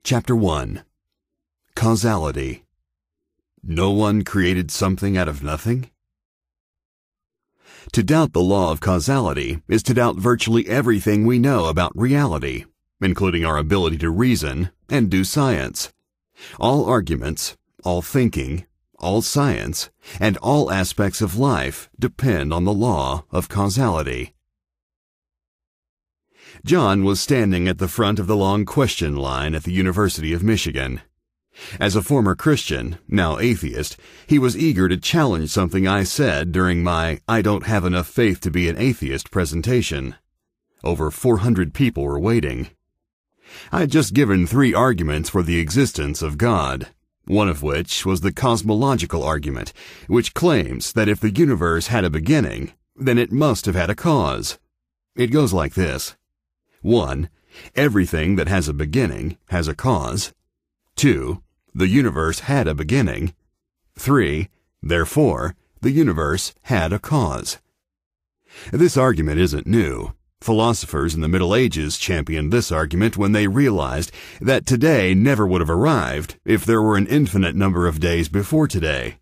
Chapter 1. Causality. No one created something out of nothing? To doubt the law of causality is to doubt virtually everything we know about reality, including our ability to reason and do science. All arguments, all thinking, all science, and all aspects of life depend on the law of causality. John was standing at the front of the long question line at the University of Michigan. As a former Christian, now atheist, he was eager to challenge something I said during my "I don't have enough faith to be an atheist" presentation. Over 400 people were waiting. I had just given 3 arguments for the existence of God, one of which was the cosmological argument, which claims that if the universe had a beginning, then it must have had a cause. It goes like this. 1. Everything that has a beginning has a cause. 2. The universe had a beginning. 3. Therefore, the universe had a cause. This argument isn't new. Philosophers in the Middle Ages championed this argument when they realized that today never would have arrived if there were an infinite number of days before today.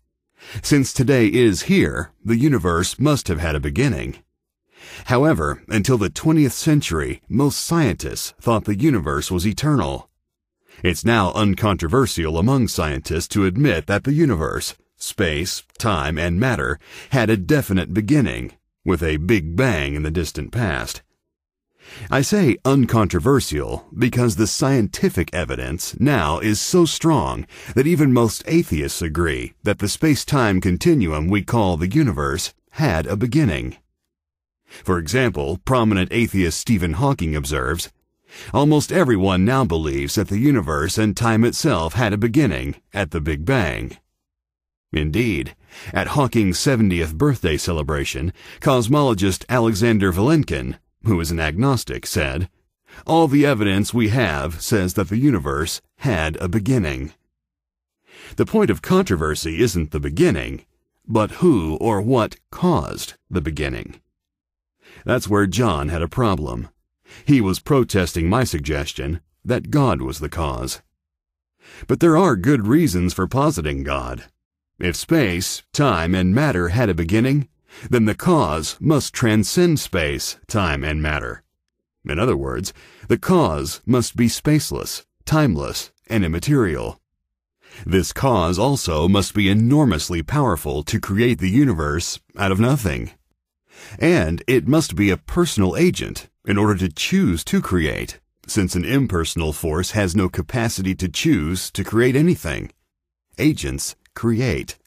Since today is here, the universe must have had a beginning. However, until the 20th century, most scientists thought the universe was eternal. It's now uncontroversial among scientists to admit that the universe, space, time, and matter had a definite beginning, with a Big Bang in the distant past. I say uncontroversial because the scientific evidence now is so strong that even most atheists agree that the space-time continuum we call the universe had a beginning. For example, prominent atheist Stephen Hawking observes, "Almost everyone now believes that the universe and time itself had a beginning at the Big Bang." Indeed, at Hawking's 70th birthday celebration, cosmologist Alexander Vilenkin, who is an agnostic, said, "All the evidence we have says that the universe had a beginning." The point of controversy isn't the beginning, but who or what caused the beginning. That's where John had a problem. He was protesting my suggestion that God was the cause. But there are good reasons for positing God. If space, time, and matter had a beginning, then the cause must transcend space, time, and matter. In other words, the cause must be spaceless, timeless, and immaterial. This cause also must be enormously powerful to create the universe out of nothing. And it must be a personal agent in order to choose to create, since an impersonal force has no capacity to choose to create anything. Agents create.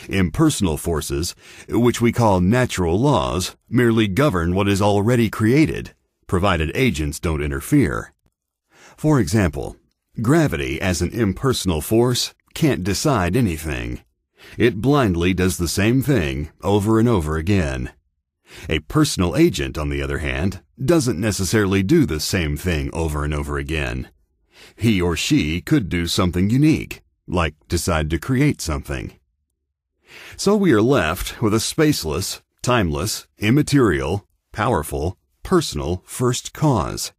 Impersonal forces, which we call natural laws, merely govern what is already created, provided agents don't interfere. For example, gravity as an impersonal force can't decide anything. It blindly does the same thing over and over again. A personal agent, on the other hand, doesn't necessarily do the same thing over and over again. He or she could do something unique, like decide to create something. So we are left with a spaceless, timeless, immaterial, powerful, personal first cause.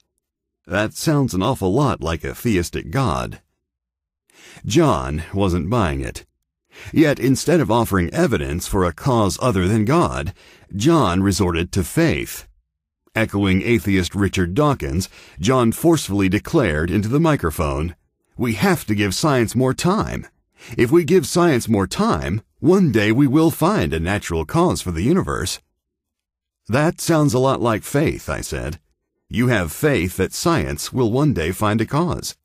That sounds an awful lot like a theistic God. John wasn't buying it. Yet instead of offering evidence for a cause other than God, John resorted to faith. Echoing atheist Richard Dawkins, John forcefully declared into the microphone, "We have to give science more time. If we give science more time, one day we will find a natural cause for the universe." "That sounds a lot like faith," I said. "You have faith that science will one day find a cause."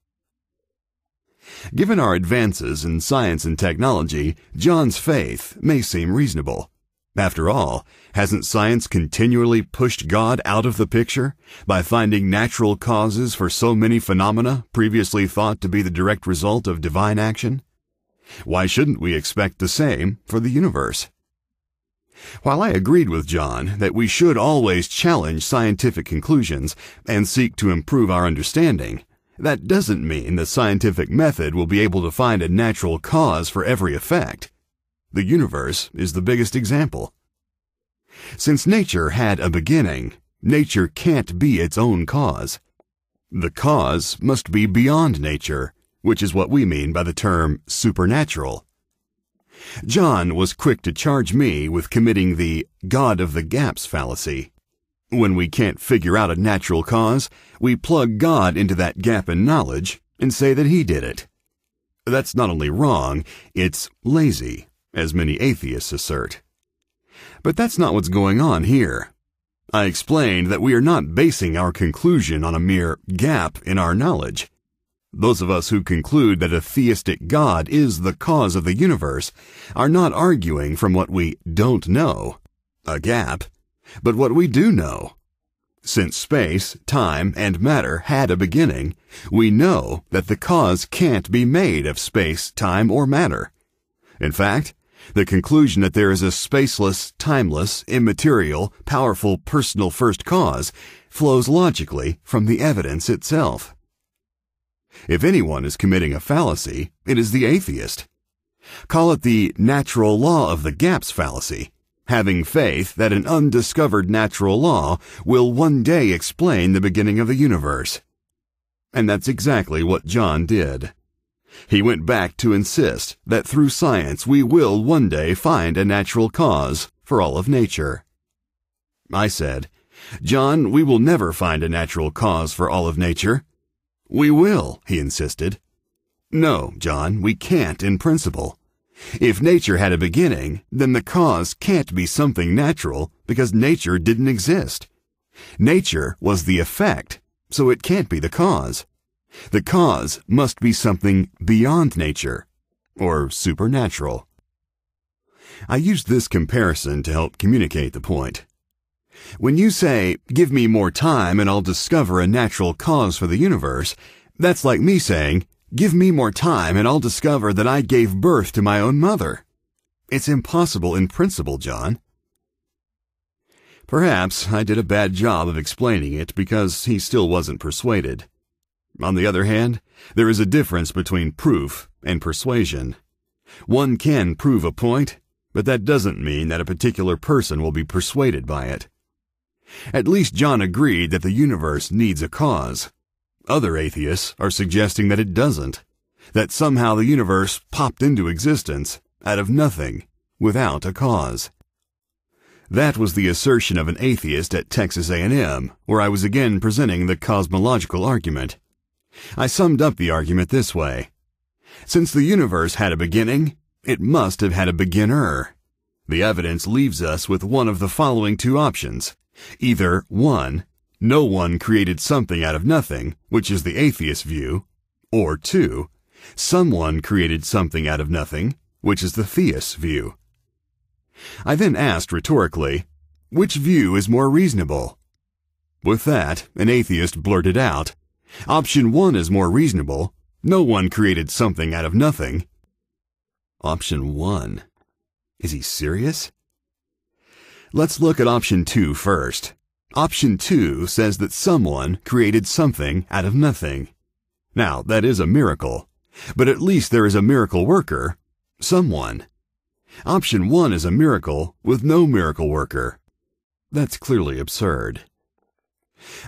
Given our advances in science and technology, John's faith may seem reasonable. After all, hasn't science continually pushed God out of the picture by finding natural causes for so many phenomena previously thought to be the direct result of divine action? Why shouldn't we expect the same for the universe? While I agreed with John that we should always challenge scientific conclusions and seek to improve our understanding, that doesn't mean the scientific method will be able to find a natural cause for every effect. The universe is the biggest example. Since nature had a beginning, nature can't be its own cause. The cause must be beyond nature, which is what we mean by the term supernatural. John was quick to charge me with committing the God of the gaps fallacy. When we can't figure out a natural cause, we plug God into that gap in knowledge and say that he did it. That's not only wrong, it's lazy, as many atheists assert. But that's not what's going on here. I explained that we are not basing our conclusion on a mere gap in our knowledge. Those of us who conclude that a theistic God is the cause of the universe are not arguing from what we don't know, a gap, but what we do know. Since space, time, and matter had a beginning, we know that the cause can't be made of space, time, or matter. In fact, the conclusion that there is a spaceless, timeless, immaterial, powerful personal first cause flows logically from the evidence itself. If anyone is committing a fallacy, it is the atheist. Call it the natural law of the gaps fallacy, having faith that an undiscovered natural law will one day explain the beginning of the universe. And that's exactly what John did. He went back to insist that through science we will one day find a natural cause for all of nature. I said, "John, we will never find a natural cause for all of nature." "We will," he insisted. "No, John, we can't in principle. If nature had a beginning, then the cause can't be something natural because nature didn't exist. Nature was the effect, so it can't be the cause. The cause must be something beyond nature, or supernatural." I used this comparison to help communicate the point. When you say, "Give me more time and I'll discover a natural cause for the universe," that's like me saying, "Give me more time and I'll discover that I gave birth to my own mother." It's impossible in principle, John. Perhaps I did a bad job of explaining it because he still wasn't persuaded. On the other hand, there is a difference between proof and persuasion. One can prove a point, but that doesn't mean that a particular person will be persuaded by it. At least John agreed that the universe needs a cause. Other atheists are suggesting that it doesn't, that somehow the universe popped into existence out of nothing, without a cause. That was the assertion of an atheist at Texas A&M, where I was again presenting the cosmological argument. I summed up the argument this way. Since the universe had a beginning, it must have had a beginner. The evidence leaves us with one of the following two options. Either 1. No one created something out of nothing, which is the atheist view, or 2. Someone created something out of nothing, which is the theist's view. I then asked rhetorically, which view is more reasonable? With that, an atheist blurted out, "Option 1 is more reasonable. No one created something out of nothing." Option 1. Is he serious? Let's look at option 2 first. Option 2 says that someone created something out of nothing. Now, that is a miracle, but at least there is a miracle worker, someone. Option 1 is a miracle with no miracle worker. That's clearly absurd.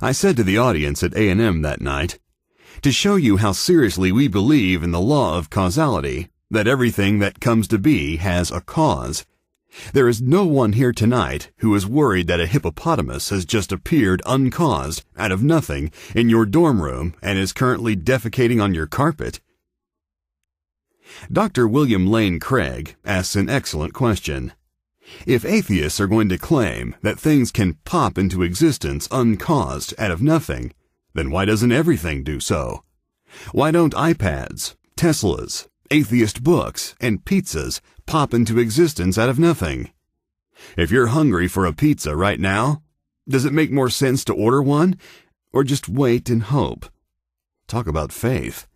I said to the audience at A&M that night, "To show you how seriously we believe in the law of causality, that everything that comes to be has a cause, there is no one here tonight who is worried that a hippopotamus has just appeared uncaused, out of nothing, in your dorm room and is currently defecating on your carpet." Dr. William Lane Craig asks an excellent question. If atheists are going to claim that things can pop into existence uncaused out of nothing, then why doesn't everything do so? Why don't iPads, Teslas, atheist books, and pizzas pop into existence out of nothing? If you're hungry for a pizza right now, does it make more sense to order one, or just wait and hope? Talk about faith.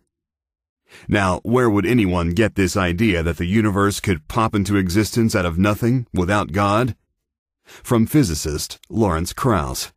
Now, where would anyone get this idea that the universe could pop into existence out of nothing without God? From physicist Lawrence Krauss.